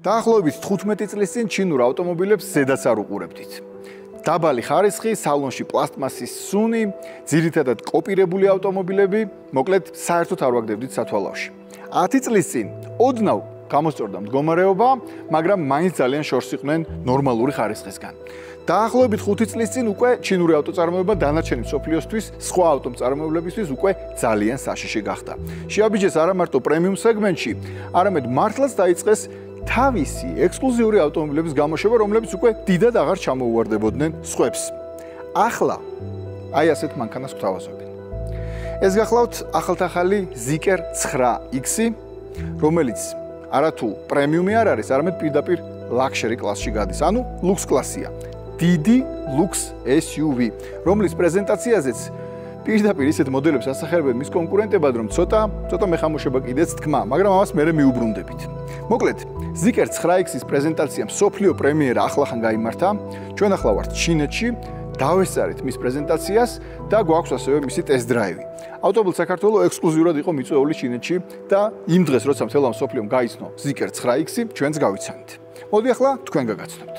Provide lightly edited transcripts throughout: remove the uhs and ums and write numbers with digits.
დაახლოებით 15 წლის წინ ჩინურ ავტომობილებს ზედაც არ უყურებდით. დაბალი ხარისხი, სალონში პლასტმასის სუნი, ძირითადად კოპირებული ავტომობილები, მოკლედ საერთოდ არ ვაგდებდით სათვალავში. 10 წლის წინ ოდნავ გამოსწორდა მდგომარეობა, მაგრამ მაინც ძალიან შორს იყვნენ ნორმალური ხარისხისგან. დაახლოებით 5 წლის წინ უკვე ჩინური ავტოწარმოება დანარჩენი მსოფლიოსთვის, სხვა ავტომწარმოებლებისთვის უკვე ძალიან საშიში გახდა. შეაბიჯეს არა მარტო პრემიუმ სეგმენტში, არამედ მართლაც დაიწყეს თავისი ექსკლუზიური ავტომობილების გამოშვება, რომლებიც უკვე დიდად აღარ ჩამოუვარდებოდნენ სხვებს. ახლა აი ასეთ მანქანას გვთავაზობენ. ეს გახლავთ ახალთახალი Zeekr 9X-ი, რომელიც არათუ პრემიუმი არ არის, არამედ პირდაპირ ლაქშერი კლასში გადის, ანუ ლუქს კლასია. დიდი ლუქს SUV, რომლის პრეზენტაციაზეც პირდაპირ ისეთ მოდელებს ასახებენ მის კონკურენტებად, რომ ცოტა მეხამოშება კიდეც თქმა, მაგრამ ამას მერე მიუბრუნდებით. მოკლედ, Zeekr 9X-ის პრეზენტაცია მსოფლიო პრემიერა ახლახან გაიმართა. ჩვენ ახლა ვართ ჩინეთში, დავესწარით მის პრეზენტაციას და გვაქვს ასევე მისი ტესტ-დრაივი. ავტომობილი საქართველოს ექსკლუზიურად იყო მიწვეული ჩინეთში და იმ დღეს, როცა მთელ ამ მსოფლიომ გაიცნო Zeekr 9X-ი, ჩვენც გავიცანით. მოდი ახლა თქვენ გაგაცნობთ.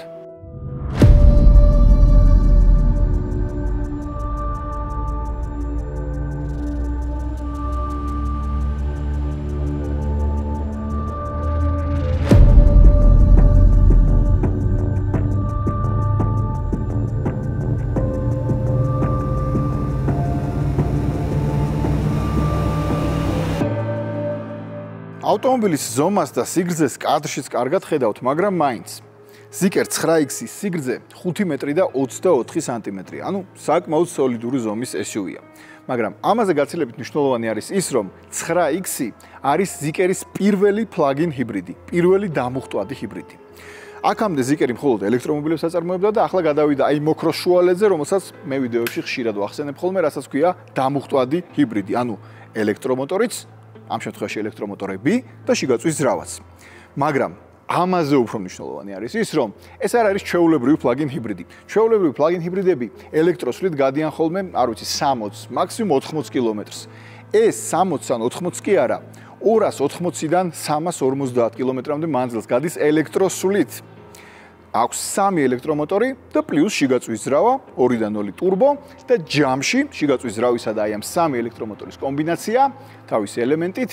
ავტომობილის ზომას და სიგრძეს კადრშიც კარგად ხედავთ, მაგრამ მაინც Zeekr 9X-ის სიგრძე 5 მეტრი და 24 სანტიმეტრი, ანუ საკმაოდ სოლიდური ზომის SUV-ია. მაგრამ ამაზე გაცილებით მნიშვნელოვანი არის ის, რომ 9X-ი არის Zeekr-ის პირველი პლაგინ ჰიბრიდი, პირველი დამუხტვადი ჰიბრიდი. აქამდე Zeekr-ი მხოლოდ ელექტრომობილებს აწარმოებდა და ახლა გადავიდა აი მოქროს შუალედზე, რომელსაც მე ვიდეოებში ხშირად ვახსენებ ხოლმე, რასაც ქვია დამუხტვადი ჰიბრიდი, ანუ ელექტრომოტორიც, ამ შემთხვევაში ელექტრომოტორები და შიგაწვის ძრავაც. მაგრამ ამაზე უფრო მნიშვნელოვანი არის ის, რომ ეს არ არის ჩვეულებრივი პლაგინ ჰიბრიდი. ჩვეულებრივი პლაგინ ჰიბრიდები ელექტროსვლით გადიან ხოლმე, არ ვიცი, 60, მაქსიმუმ 80 კილომეტრს. ეს 60-ან 80 კი არა, 280-დან 350 კილომეტრამდე მანძილს გადის ელექტროსვლით. აქვს 3 ელექტრომოტორი და პლუს შიგაწვის ძრავა, 2-დან 0 ტურბო და ჯამში შიგაწვის ძრავისა და აი ამ 3 ელექტრომოტორის კომბინაცია თავისი ელემენტით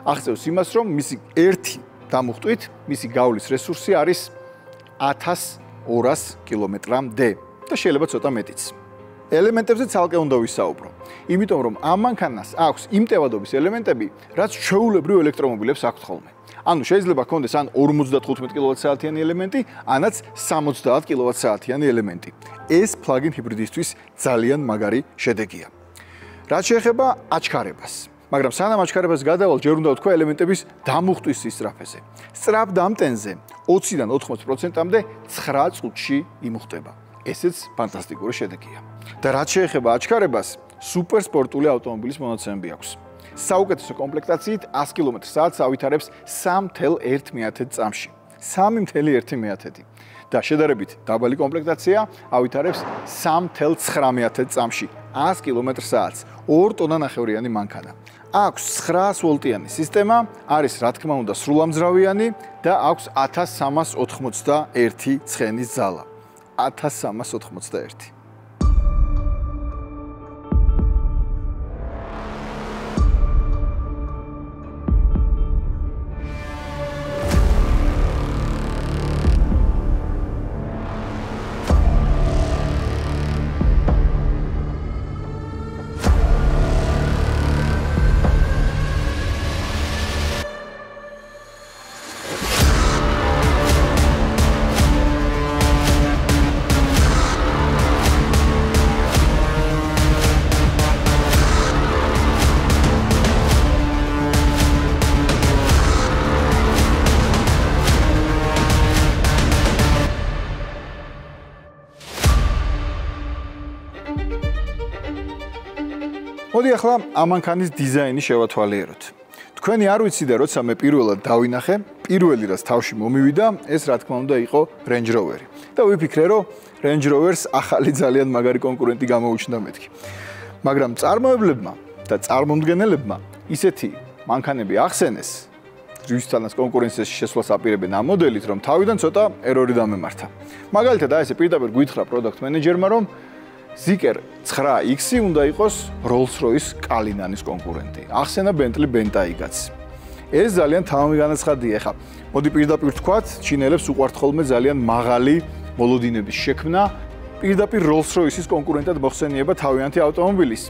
აღწევს იმას, რომ მისი ერთი დამუხტვით, მისი გავლის რესურსი არის 1200 კილომეტრამდე და შეიძლება ცოტა მეტიც. ელემენტებზე ცალკე უნდა ვისაუბრო, იმიტომ რომ ამ მანქანას აქვს იმ ტევადობის ელემენტები, რაც ჩვეულებრივ ელექტრომობილებს აქვთ ხოლმე. ანუ შეიძლება გქონდეს ან 55 კილოვატ-საათიანი ელემენტი, ანაც 70 კილოვატ-საათიანი ელემენტი. ეს პლაგინ ჰიბრიდისთვის ძალიან მაგარი შედეგია. რაც შეეხება აჩქარებას, მაგრამ სანამ აჩქარებას გადავალ, ჯერ უნდა ვთქვა ელემენტების დამუხტვის სისწრაფეზე. სწრაფ დამტენზე 20-დან 80%-მდე 9 წუთში იმუხტება. ესეც ფანტასტიკური შედეგია. და რაც შეეხება აჩქარებას, სუპერ სპორტული ავტომობილის მონაცემები აქვს. საუკეთესო კომპლექტაციით 100 კმ/სთ ავითარებს 3.1 წამში. 3.1 და შედარებით დაბალი კომპლექტაცია ავითარებს 3.9 წამში. 100 კმ/სთ 2 ტონა ნახევრიანი მანქანა. აქვს 900 ვოლტიანი სისტემა, არის რა თქმა უნდა სრულამძრავიანი და აქვს 1381 ცხენის ძალა. 1381. მოდი ახლა ამ მანქანის დიზაინი შევათვალიეროთ. თქვენი არ ვიცი და როცა მე პირველად დავინახე, პირველი რაც თავში მომივიდა, ეს რა თქმა უნდა იყო Range Rover-ი. და ვიფიქრე, რომ Range Rover-ს ახალი ძალიან მაგარი კონკურენტი გამოუჩნდა მეთქი. მაგრამ წარმოებლებმა და წარმომდგენელებმა ისეთი მანქანები ახსენეს, რისთანაც კონკურენციაში შესვლას აპირებენ ამ მოდელით, რომ თავიდან ცოტა ერორი დამემართა. მაგალითად, აი ესე პირდაპირ გითხრა პროდუქტ მენეჯერმა, რომ Zeekr 9X-ი უნდა იყოს Rolls-Royce Cullinan-ის კონკურენტი. ახსენა Bentley Bentayga-ც. ეს ძალიან თავი განაცხადია. ეხლა, მოდი პირდაპირ ვთქვათ, ჩინელებს უყვართ ხოლმე ძალიან მაღალი მოლოდინების შექმნა, პირდაპირ Rolls-Royce-ის კონკურენტად მოხსენიება თავიანთი ავტომობილის.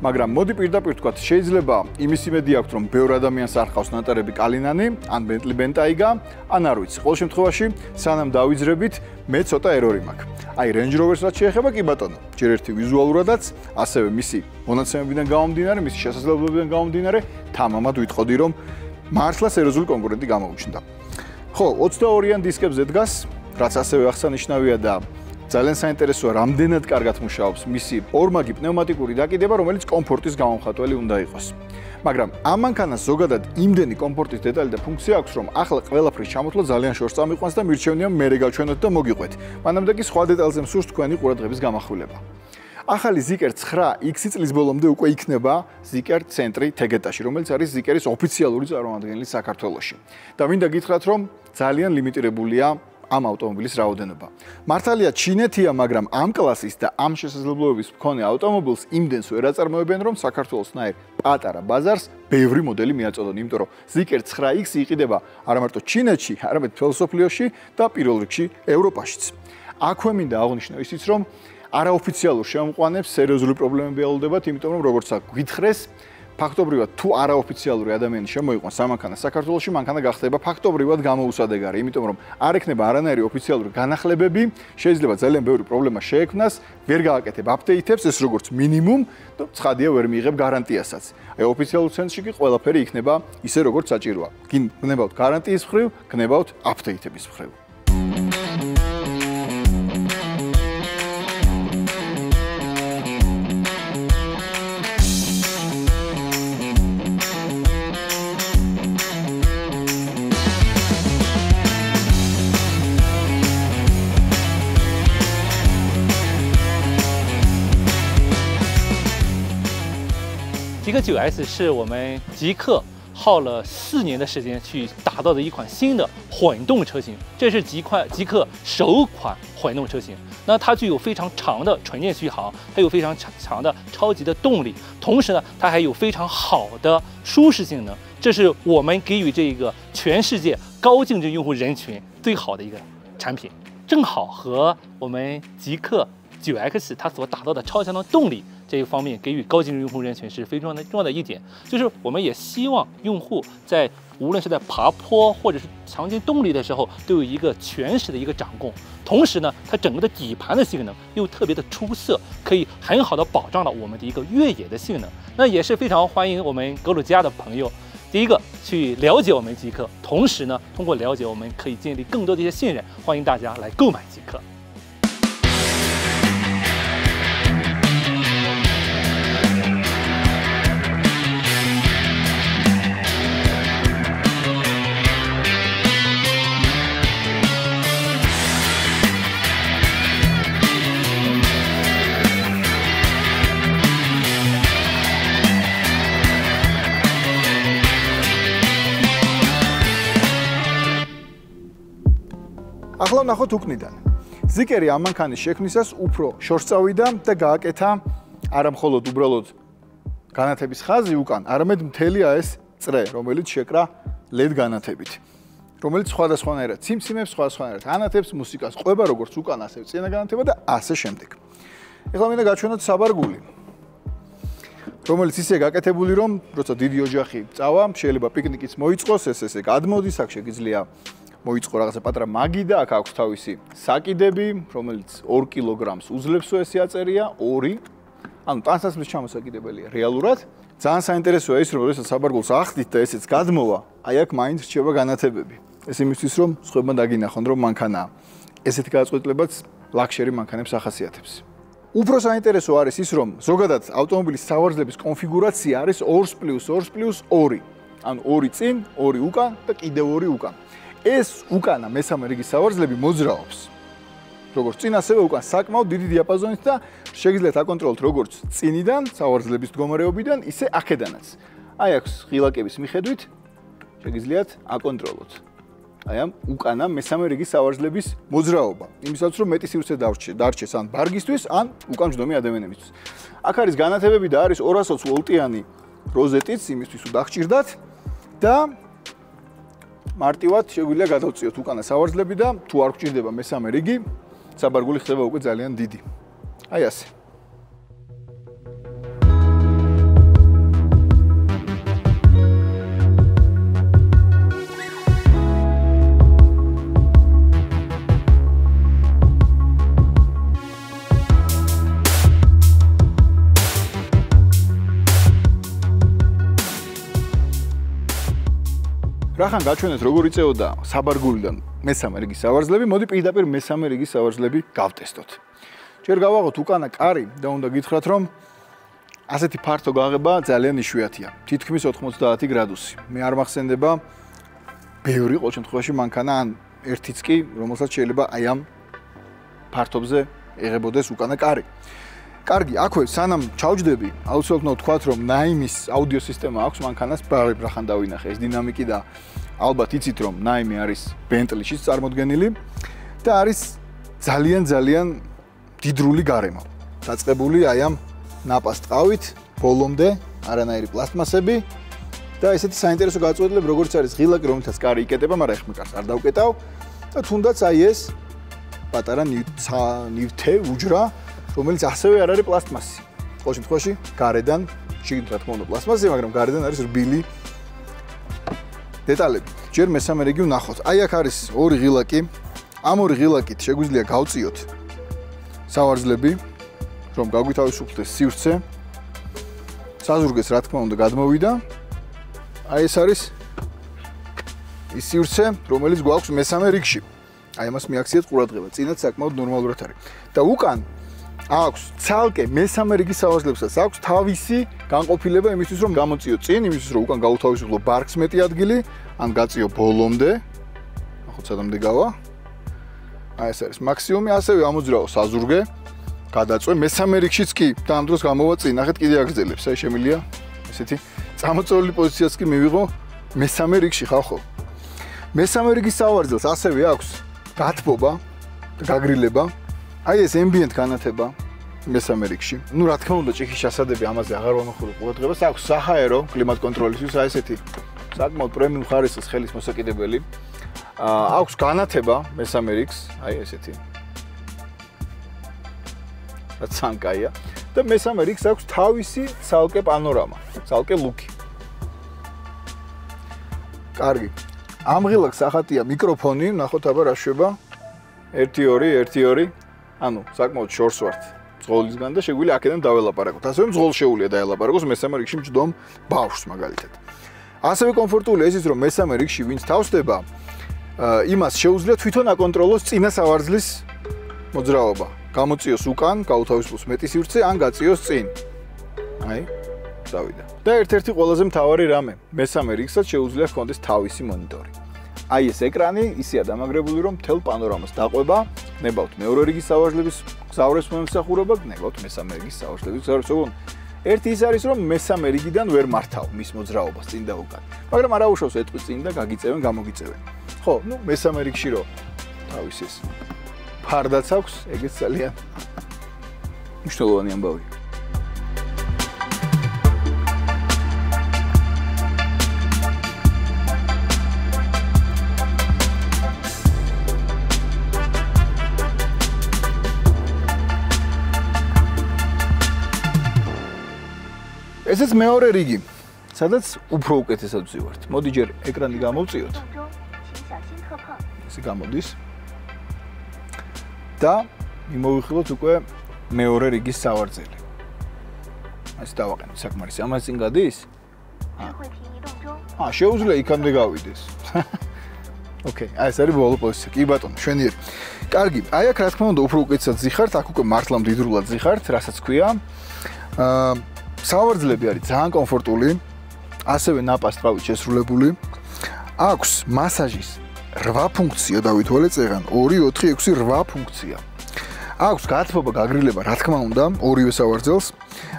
მაგრამ მოდი პირდაპირ ვთქვათ, შეიძლება იმის იმედი აქვს, რომ ბევრ ადამიანს არ ხავს ნატარები Cullinan-ი, ან Bentley Bentayga, ან არ ვიცი. ყოველ შემთხვევაში, სანამ დავიძრებით, მე ცოტა ერორი მაქვს. აი Range Rover-ს რაც შეეხება კი ბატონო, ჯერ ერთი ვიზუალურადაც, ასევე მისი მონაცემებიდან გამომდინარე, მისი შესაძლებლობებიდან გამომდინარე, თამამად ვიტყოდი, რომ მართლა სერიოზული კონკურენტი გამოუჩნდა. ხო, 22-იან დისკებზე დგას, რაც ასევე აღსანიშნავია და ძალიან საინტერესოა, რამდენად კარგად მუშაობს მისი ორმაგი პნევმატიკური დაკიდება, რომელიც კომფორტის გამომხატველი უნდა იყოს. მაგრამ ამ მანქანას ზოგადად იმდენი კომფორტის დეტალი და ფუნქცია აქვს, რომ ახლა ყველაფრის ჩამოთვლა ძალიან შორს წამიყვანს და მირჩევნია მერე გავჩვენოთ და მოგიყვეთ. მანამდე კი სხვა დეტალზე მსურს თქვენი ყურადღების გამახვილება. ახალი Zeekr 9X წლის ბოლომდე უკვე იქნება Zeekr ცენტრი თეგეტაში, რომელიც არის Zeekr-ის ოფიციალური წარმომადგენელი საქართველოში. და მინდა გითხრათ, რომ ძალიან ლიმიტირებულია ამ ავტომობილის რაოდენობა. მართალია ჩინეთია, მაგრამ ამ კლასის და ამ შესაძლებლობების მქონე ავტომობილს იმდენს ვერ აწარმოებენ, რომ საქართველოსნაირ პატარა ბაზარს ბევრი მოდელი მიაწოდონ, იმიტომ რომ Zeekr 9X იყიდება არა მარტო ჩინეთში, არამედ მთელ მსოფლიოში და პირველ რიგში ევროპაშიც. აქვე მინდა აღვნიშნო ისიც, რომ არაოფიციალურ შემოყვანებს სერიოზული პრობლემები ელოდებათ, იმიტომ რომ როგორც გითხრეს, ფაქტობრივად თუ არაოფიციალური ადამიანი შემოიყვანს სამანქანას საქართველოში, მანქანა გახდება ფაქტობრივად გამოუსადეგარი, იმიტომ რომ არ ექნება არანაირი ოფიციალური განახლებები, შეიძლება ძალიან ბევრი პრობლემა შეექმნას, ვერ გააკეთებ აპდეიტებს, ეს როგორც მინიმუმ და ცხადია ვერ მიიღებ გარანტიასაც. აი ოფიციალურ ცენტრში კი ყველაფერი იქნება ისე როგორც საჭიროა. გნებავთ გარანტიის მხრივ, გნებავთ აპდეიტების მხრივ.极客9S 是我们极客耗了4年的时间去打造的一款新的混动车型，这是极客首款混动车型。那它具有非常长的纯电续航，还有非常强的超级的动力，同时呢，它还有非常好的舒适性能，这是我们给予这个全世界高净值用户人群最好的一个产品，正好和我们极客9X 它所打造的超强的动力这一方面给予高净值用户人群是非常重要的一点，就是我们也希望用户在无论是在爬坡或者是强劲动力的时候，都有一个全时的一个掌控。同时呢，它整个的底盘的性能又特别的出色，可以很好的保障了我们的一个越野的性能。那也是非常欢迎我们格鲁吉亚的朋友，第一个去了解我们极客，同时呢，通过了解我们可以建立更多的一些信任，欢迎大家来购买极客。ახლა ნახოთ უკნიდან. Zeekr-ი ამ მანქანის შექმნისას უფრო შორს წავიდა და გააკეთა არა მხოლოდ უბრალოდ განათების ხაზი უკან, არამედ მთელი ეს წრე, რომელიც შეკრა LED განათებით, რომელიც სხვადასხვანაირად ციმციმებს, სხვადასხვანაირად ანათებს, მუსიკას ყვება, როგორც უკან, ასევე წინა განათება და ასე შემდეგ. ეხლა მინდა გაჩვენოთ საბარგული, რომელიც ისე გაკეთებული, რომ როცა დიდი ოჯახი წავა, შეიძლება პიკნიკიც მოიწყოს, ესე გადმოდის, აქ შეგიძლია მოიწყო რაღაცა პატარა მაგი და აქ აქვს თავისი საკიდები, რომელიც 2 კილოგრამს უძლებს, ესე აწერია 2. ანუ ტანსაცმლის ჩამოსაკიდებელია რეალურად. ძალიან საინტერესოა ის, რომ როდესაც საბარგულს ახდით და ესეც გადმოვა, აი აქ მაინც რჩება განათებები. ეს იმისთვის, რომ სხვებმა დაგინახონ, რომ მანქანაა. ესეთი გადაწყვეტილებაც ლაქშერი მანქანებს ახასიათებს. უფრო საინტერესო არის ის, რომ ზოგადად ავტომობილის სავარძლების კონფიგურაცია არის 2+2+2. ანუ 2 წინ, 2 უკან და კიდევ 2 უკან. ეს უკანა მესამე რიგის სავარძლები მოძრაობს. როგორც წინ, ასევე უკან საკმაოდ დიდი დიაპაზონით და შეგიძლიათ აკონტროლოთ როგორც წინიდან, სავარძლების მდგომარეობიდან, ისე აქედანაც. აი აქვს ღილაკების მიხედვით შეგიძლიათ აკონტროლოთ. აი ამ უკანა მესამე რიგის სავარძლების მოძრაობა. იმისაც რომ მეტი სივრცე დარჩეს ან ბარგისთვის, ან უკან მჯდომი ადამიანებისთვის. აქ არის განათებები და არის 220 ვოლტიანი როზეტიც, იმისთვის რომ დაგჭირდათ და მარტივად შეგვიძლია გადავწიოთ უკანა სავარძლები და თუ არ გჭირდება მესამე რიგი, საბარგული ხდება უკვე ძალიან დიდი. აი ასე. რახან გაჩვენეთ როგორ იწეოდა საბარგულიდან მესამე რიგის სავარძლები, მოდი პირდაპირ მესამე რიგის სავარძლები გავტესტოთ. ჯერ გავაღოთ უკანა კარი და უნდა გითხრათ რომ ასეთი ფართო გაღება ძალიან იშვიათია. თითქმის 90 გრადუსი. მე არ მახსენდება ბევრი ყოველ შემთხვევაში მანქანა ან ერთიც კი, რომელსაც შეიძლება აი ამ ფართობზე ეღებოდეს უკანა კარი. კარგი, აქვე სანამ ჩავჯდები, აუცილებლად უნდა ვთქვათ, რომ Naim-ის აუდიო სისტემა აქვს მანქანას, რახან დავინახე ეს დინამიკი და ალბათ იცით, რომ Naim-ი არის Bentley-შიც წარმოდგენილი და არის ძალიან დიდრული გარემო. დაწყებული აი ამ ნაპას ტყავით, ბოლომდე არანაირი პლასტმასები და ესეთი საინტერესო გაწყვეტილება, როგორც არის ღილაკი, რომელთაც კარი იკეტება, მაგრამ ეხლა კარს არ დავკეტავ და თუნდაც აი ეს პატარა ნივთე უჯრა რომელიც ასევე არ არის პლასტმასი. ყოველ შემთხვევაში გარედან შიგნით რა თქმა უნდა პლასტმასი, მაგრამ გარედან არის რბილი დეტალები. ჯერ მესამე რიგი ვნახოთ. აი აქ არის ორი ღილაკი. ამ ორი ღილაკით შეგვიძლია გავწიოთ სავარძლები, რომ გავგვითავისუფლდეს სივრცე. საზურგეს რა თქმა უნდა გადმოვიდა. აი ეს არის ის სივრცე, რომელიც გვაქვს მესამე რიგში. აი ამას მიაქციეთ ყურადღება. წინათ საკმაოდ ნორმალურად არის. და უკან აქვს ცალკე მესამე რიგის სავარძლებსაც აქვს თავისი განყოფილება იმისთვის რომ გამოწიო წინ, იმისთვის რომ უკან გაუთავისუფლო ბარგს მეტი ადგილი, ან გაწიო ბოლომდე. ნახოთ სადამდე გავა. აი ეს არის მაქსიმუმი, ასევე ამოძრავო საზურგე, გადაწვე მესამე რიგშიც კი და ამ დროს გამოვა წინ. ნახეთ კიდე აგრძელებს, აი შემილია ესეთი წამოწეული პოზიციაც კი მივიღო მესამე რიგში ხალხო. მესამე რიგის სავარძელს ასევე აქვს გათბობა და გაგრილება. აი ეს ambient განათება მესამე რიგში. ნუ რა თქმა უნდა ჭიქის ჩასადები ამაზე აღარ ვამახვილებ ყურადღებას. აქვს საჰაერო კლიმატ კონტროლისთვის აი ესეთი საკმაოდ პრემიუმ ხარისხის ხელის მოსაკიდებელი. აქვს განათება მესამე რიგს, აი ესეთი. რაც სანკაია და მესამე რიგს აქვს თავისი ცალკე პანორამა, ცალკე ლუკი. კარგი. ამ ღილაკს ახატია მიკროფონი, ნახოთ აბა რა შვება. 1-2 ანუ საკმაოდ შორს ვართ ძღოლისგან და შეგვიძლია აქედან დაველაპარაკოთ. ასევე ძღოლ შეუძლია დაელაპარაკოს მესამე რიგში მჯდომ ბავშვს მაგალითად. ასევე კომფორტულია ისიც რომ მესამე რიგში ვინც თავსდება, იმას შეუძლია თვითონ აკონტროლოს წინა სავარძლის მოძრაობა. გამოწიოს უკან, გაუთავისუფლოს მეტი სივრცე, ან გაწიოს წინ. აი, წავიდა. და ერთ-ერთი ყველაზე მთავარი რამე, მესამე რიგსაც შეუძლია ჰქონდეს თავისი მონიტორი. აი ეს ეკრანი ისეა დამაგრებული რომ მთელ პანორამას დაყვება, გნებავთ მეორე რიგის სავარძლების გზავრებს მომსახურება, გნებავთ მესამე რიგის სავარძლების გზავრებს. ერთი ის არის რომ მესამე რიგიდან ვერ მართავ მის მოძრაობას წინ და უკან. მაგრამ არა უშავს ეტყვის წინ და გაგიწევენ, გამოგიწევენ. ხო, ნუ მესამე რიგში რო თავის ეს ფარდაც აქვს, ეგეც ძალიან მნიშვნელოვანი ამბავია. ესეც მეორე რიგი, სადაც უფრო უკეთესად ვზივართ. მოდი ჯერ ეკრანი გამოვწიოთ. ესე გამოდის. და მიმოვიხილოთ უკვე მეორე რიგის სავარძელი. ასე დავაყენოთ საკმარისი. ამას წინ გადის? შეუძლია იქამდე გავიდეს. ოკეი, აი ეს არის ბოლო პოზიცია. კი ბატონო, შვენიერი. კარგი, აი აქ რა თქმა უნდა უფრო უკეთესად ზიხართ, აქ უკვე მართლა მდიდრულად ზიხართ, რასაც ქვია. სავარძლები არის ძალიან კომფორტული, ასევე ნაპას ტყავით შესრულებული. აქვს მასაჟის 8 ფუნქცია დავითვალეთ წეგან, 2, 4, 6, 8 ფუნქცია. აქვს გათბობა, გაგრილება, რა თქმა უნდა, ორივე სავარძელს.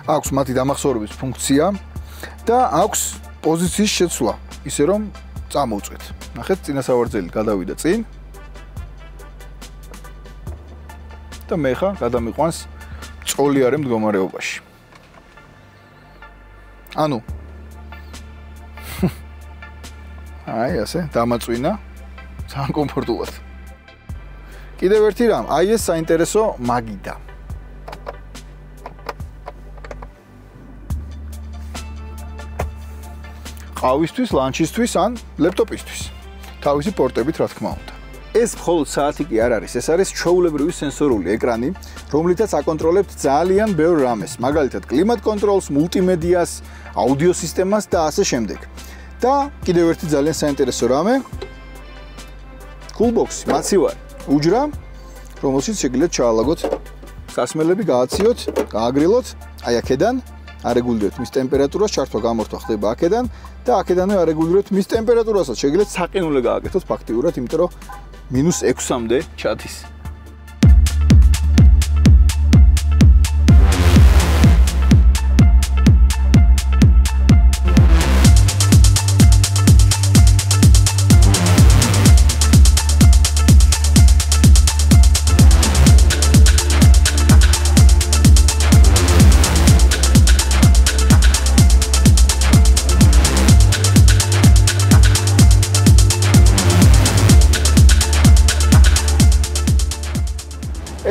აქვს მათი დამახსოვრების ფუნქცია და აქვს პოზიციის შეცვლა, ისე რომ წამოვწვეთ. ნახეთ, წინასავარძელი გადავიდა წინ. და მე ხა გადამიყვანს წოლიარე მდგომარეობაში. ანუ აი ასე დამაწვინა ძალიან კომფორტულად. კიდევ ერთი რამ, აი ეს საინტერესო მაგიდა. ყავისთვის, ლანჩისთვის ან ლეპტოპისთვის. თავისი პორტებით, რა თქმა უნდა. ეს მხოლოდ საათი კი არ არის, ეს არის ჩვეულებრივი სენსორული ეკრანი, რომლითაც აკონტროლებთ ძალიან ბევრ რამეს, მაგალითად კლიმატ კონტროლს, მულტიმედიას, აუდიო სისტემას და ასე შემდეგ. და კიდევ ერთი ძალიან საინტერესო რამე, coolbox-ი, მაცივარი, უჯრა, რომელშიც შეგიძლიათ ჩაალაგოთ სასმელები, გააციოთ, გააგრილოთ, აი აქედან არეგულირებთ მის ტემპერატურას, ჩართვა გამორთვა ხდება აქედან და აქედანვე არეგულირებთ მის ტემპერატურასაც. შეგიძლიათ საყინულე გააკეთოთ ფაქტიურად, იმიტომ რომ -6-მდე ჩადის.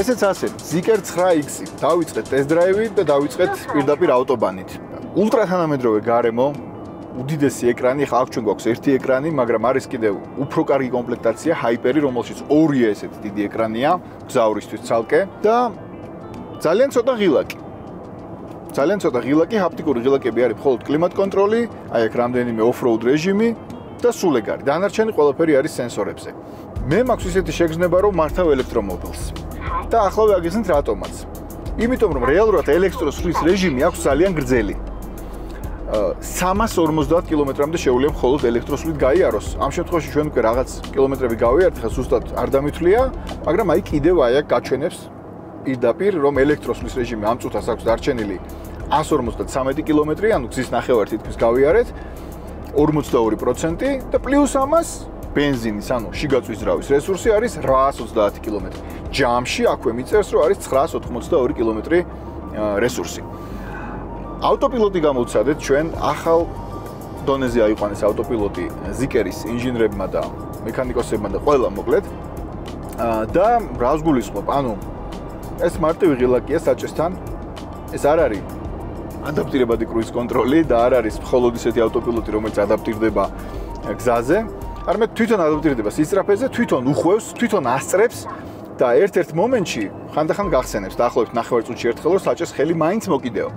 ესეც ასე, Zeekr 9X-ი. დავიწყეთ ტესტ-დრაივი და დავიწყეთ პირდაპირ ავტობანით. ულტრა თანამედროვე გარემო, უდიდესი ეკრანი, ხა აქ ჩვენ გვაქვს ერთი ეკრანი, მაგრამ არის კიდევ უფრო კარგი კომპლექტაცია, Hyper-ი, რომელშიც ორია ესეთი დიდი ეკრანია, გზავრისთვის ცალკე და ძალიან ცოტა ღილაკი. ძალიან ცოტა ღილაკი, ჰაპტიკური ღილაკები არის მხოლოდ კლიმატ კონტროლი, აი აქ რამდენიმე off-road რეჟიმი და სულ ეგ არის. დანარჩენი ყველაფერი არის სენსორებზე. მე მაქვს ისეთი შეგრძნება, რომ მართავ ელექტრომობილს. და ახლავე აგიხსნით რატომაც. იმიტომ რომ რეალურად ელექტროსვლის რეჟიმი აქვს ძალიან გრძელი. 350 კილომეტრამდე შეუძლია მხოლოდ ელექტროსვლით გაიაროს. ამ შემთხვევაში ჩვენ უკვე რაღაც კილომეტრები გავიარეთ, ხა ზუსტად არ დამითვლია, მაგრამ აი კიდევ აი აქ გაჩვენებს პირდაპირ რომ ელექტროსვლის რეჟიმი ამ წუთას აქვს დარჩენილი 153 კილომეტრი, ანუ გზის ნახევარი თითქმის გავიარეთ, 42% და პლუს ამას ბენზინის, ანუ შიგაწვის ძრავის რესურსი არის 830 კილომეტრი. ჯამში აქვე მიწერს, რომ არის 982 კილომეტრი რესურსი. ავტოპილოტი გამოვცადეთ ჩვენ ახალ დონეზე აიყვანეს ავტოპილოტი Zeekr-ის ინჟინრებმა და მექანიკოსებმა და ყველა მოკლედ. და რას გულისხმობ? ანუ ეს მარტივი ღილაკია საჭესთან. ეს არ არის ადაპტირებადი კრუიზ კონტროლი და არ არის მხოლოდ ისეთი ავტოპილოტი, რომელიც ადაპტირდება გზაზე. არამედ თვითონ ადაპტირდება სისწრაფეზე, თვითონ უხვევს, თვითონ ასწრებს და ერთ-ერთ მომენტში ხანდახან გახსენებს და ახლობთ ნახევარ წუთში ერთხელ რომ საჭეს ხელი მაინც მოკიდეო.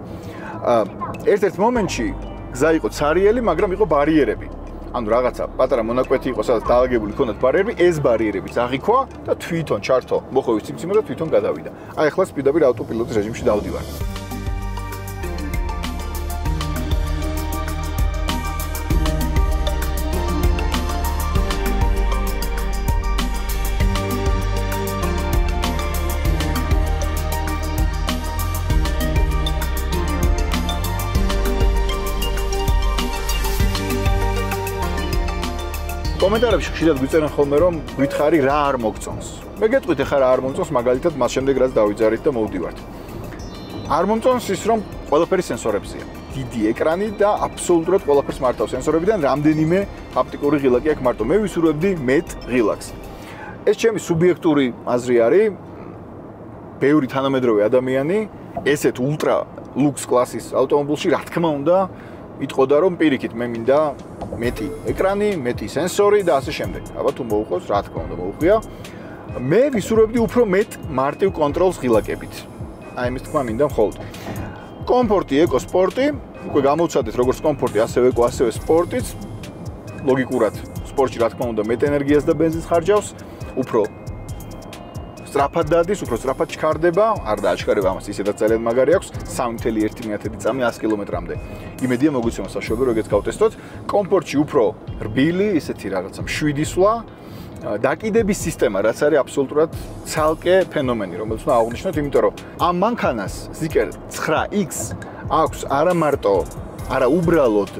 ერთ-ერთ მომენტში გზა იყო ცარიელი, მაგრამ იყო ბარიერები. ანუ რაღაცა პატარა მონაკვეთი იყო, სადაც დაალაგებული ქონდათ ბარიერები, ეს ბარიერებიც აღიქვა და თვითონ ჩართო მოხევის ციმციმე და თვითონ გადავიდა. აი ახლა პირდაპირ ავტოპილოტის რეჟიმში დავდივარ. კომენტარებში ხშირად გვიწერენ ხოლმე რომ გითხარი რა არ მოგწონს. მე გეტყვით ახლა რა არ მომწონს, მაგალითად მას შემდეგ რაც დავიძარით და მოვდივართ. არ მომწონს ის რომ ყველაფერი სენსორებზეა. დიდი ეკრანი და აბსოლუტურად ყველაფერს მართავს სენსორებიდან, რამდენიმე ჰაპტიკური ღილაკი აქვს მარტო. მე ვისურვებდი მეტ ღილაკს. ეს ჩემი სუბიექტური აზრი არის. ბევრი თანამედროვე ადამიანი ესეთ ულტრა ლუქს კლასის ავტომობილში რა თქმა უნდა იტყოდა რომ პირიქით მე მინდა მეტი ეკრანი, მეტი სენსორი და ასე შემდეგ. აბა თუ მოუყავს, რა თქმა უნდა მოუხია. მე ვისურვებდი უფრო მეტ მარტივ კონტროლს ღილაკებით. აი იმის თქმა მინდა მხოლოდ. კომფორტი, ეკო სპორტი, უკვე გამოვცადეთ როგორც კომფორტი, ასევე ეკო, ასევე სპორტიც. ლოგიკურად სპორტში რა თქმა უნდა მეტ ენერგიას და ბენზინს ხარჯავს, უფრო სწრაფად დადის, უფრო სწრაფად ჩქარდება, არ დააჩქარება ამას, ისედაც ძალიან მაგარი აქვს, 3.1 წამი 100 კილომეტრამდე. იმედია მოგვიცემს საშუალება, როგორც გავტესტოთ. კომფორტში უფრო რბილი, ისეთი რაღაცა მშვიდი სვლა, დაკიდების სისტემა, რაც არის აბსოლუტურად ცალკე ფენომენი, რომელიც უნდა აღვნიშნოთ, იმიტომ რომ ამ მანქანას Zeekr 9X აქვს არა მარტო, არა უბრალოდ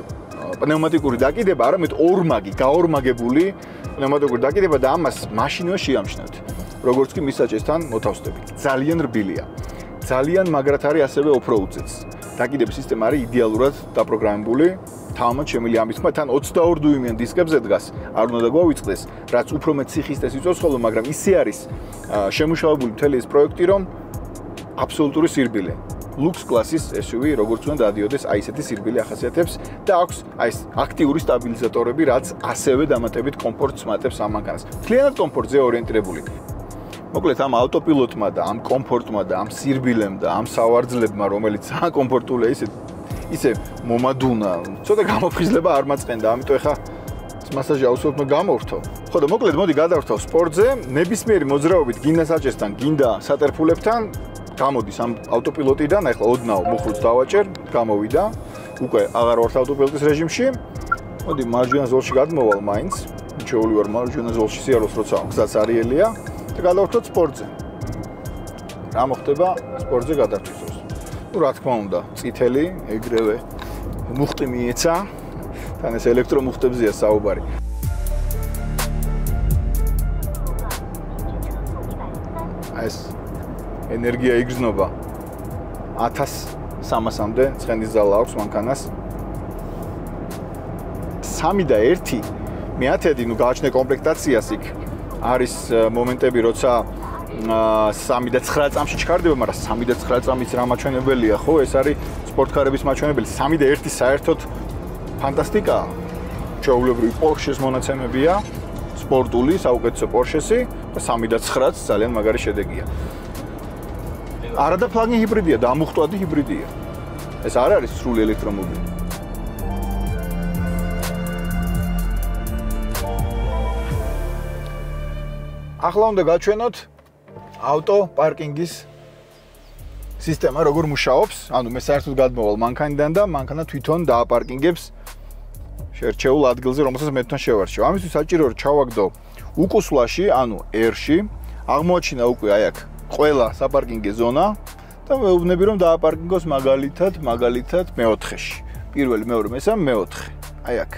პნევმატიკური დაკიდება, არამედ ორმაგი, გაორმაგებული პნევმატიკური დაკიდება და ამას მაშინვე შეამჩნევთ. როგორც კი მის საჭესთან მოთავსდებით. ძალიან რბილია. ძალიან მაგრად არის ასევე უფრო უწეც. დაკიდების სისტემა არის იდეალურად დაპროგრამებული. თავმად შემილი ამის თქმა, თან 22 დიუმიან დისკებზე დგას. არ უნდა დაგვავიწყდეს, რაც უფრო მეტ სიხისტეს იწვევს ხოლმე, მაგრამ ისე არის შემუშავებული მთელი ეს პროექტი, რომ აბსოლუტური სირბილე. Lux კლასის SUV, როგორც უნდა დადიოდეს, აი ესეთი სირბილე ახასიათებს და აქვს აი ეს აქტიური სტაბილიზატორები, რაც ასევე დამატებით კომფორტს მატებს ამ მანქანას. მთლიანად კომფორტზე ორიენტირებული. მოკლედ ამ ავტოპილოტმა და ამ კომფორტმა და ამ სირბილემ და ამ სავარძლებმა, რომელიც ძალიან კომფორტულია, ისე მომადუნა, ცოტა გამოფხიზლება არ მაწყენდა, ამიტომ ეხა მასაჟი აუცილებლად გამოვრთო. ხო და მოკლედ მოდი გადავრთავ სპორტზე, ნებისმიერი მოძრაობით გინდა საჭესთან, გინდა სატერფულებთან, გამოდის ამ ავტოპილოტიდან, ეხლა ოდნავ მუხრუც დავაჭერ, გამოვიდა. უკვე აღარ ვართ ავტოპილოტის რეჟიმში. მოდი მარჯვენა ზოლში გადმოვალ მაინც. შეეული ვარ მარჯვენა ზოლში სიაროს როცა გზაც არიელია. და გადავვრთოთ სპორტზე. რა მოხდება სპორტზე გადარჩენს? ნუ რა თქმა უნდა, წითელი, ეგრევე მუხტი მიეცა. თან ეს ელექტრომუხტებზეა საუბარი. ეს ენერგია იგრძნობა 1300-მდე ცხენის ზალა აქვს მანქანას. 3 და 1 მეათედი, ნუ გააჩნია კომპლექტაციას იქ. არის მომენტები, როცა 3 და 9 წამში ჩქარდება, მაგრამ 3 და 9 წამიც რა მაჩვენებელია, ხო? ეს არის სპორტკარების მაჩვენებელი. 3 და 1 საერთოდ ფანტასტიკაა. ჩვეულებრივი Porsche-ის მონაცემებია, სპორტული, საუკეთესო Porsche-ი და 3 და 9-ც ძალიან მაგარი შედეგია. არა და პლაგინ ჰიბრიდია, დამუხტვადი ჰიბრიდია. ეს არ არის სრული ელექტრომობილი. ახლა უნდა გაჩვენოთ ავტო პარკინგის სისტემა როგორ მუშაობს. ანუ მე საერთოდ გადმოვალ მანქანიდან და მანქანა თვითონ დააპარკინგებს შერჩეულ ადგილზე, რომელსაც მე თვითონ შევარჩევ. ამისთვის საჭიროა რომ ჩავაგდო უკუსლაში, ანუ R-ში, აღმოაჩინა უკვე აი აქ ყველა საპარკინგო ზონა და მეუბნები რომ დააპარკინგოს მაგალითად მე-4-ში. პირველი, მეორე, მესამე, მე-4. აი აქ.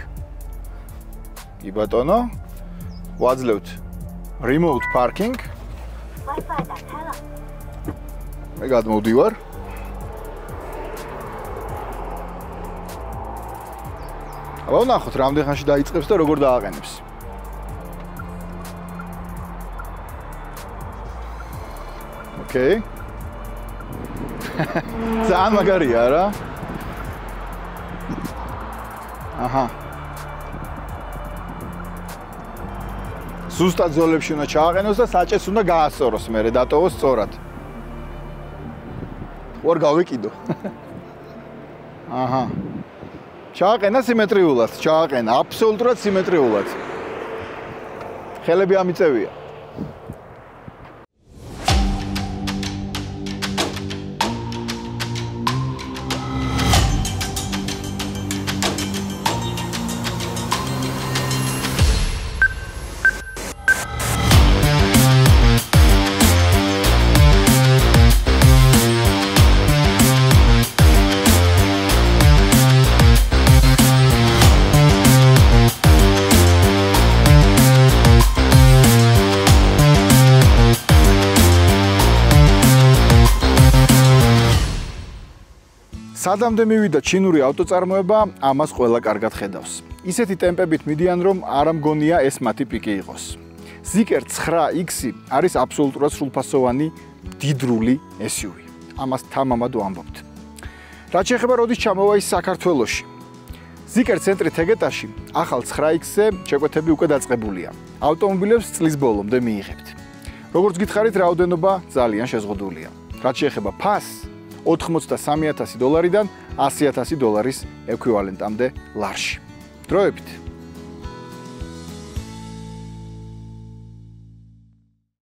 კი ბატონო. ვაძლევთ remote parking. მე გადმოვდივარ. აბა ვნახოთ რამდენ ხანში დაიწყებს და როგორ დააყენებს. ოკეი. ძალიან მაგარია რა. აჰა. ზუსტად ზოლებში უნდა ჩააყენოს და საჭეს უნდა გაასწოროს მერე დატოვოს სწორად. ორ გავეკიდო. აჰა. ჩააყენა სიმეტრიულად, ჩააყენა აბსოლუტურად სიმეტრიულად. ხელები ამიწევია. სადამდე მივიდა ჩინური ავტოწარმოება, ამას ყველა კარგად ხედავს. ისეთი ტემპებით მიდიან, რომ არ ამგონია ეს მათი პიკი იყოს. Zeekr 9X არის აბსოლუტურად სრულფასოვანი დიდრული SUV. ამას თამამად ვამბობთ. რაც შეეხება როდის ჩამოვა ის საქართველოში. Zeekr ცენტრი თეგეტაში ახალ 9X-ზე შეკვეთები უკვე დაწყებულია. ავტომობილებს წლის ბოლომდე მიიღებთ. როგორც გითხარით, რაოდენობა ძალიან შეზღუდულია. რაც შეეხება ფასს, $83,000-დან $100,000 ეკვივალენტამდე ლარში. დროებით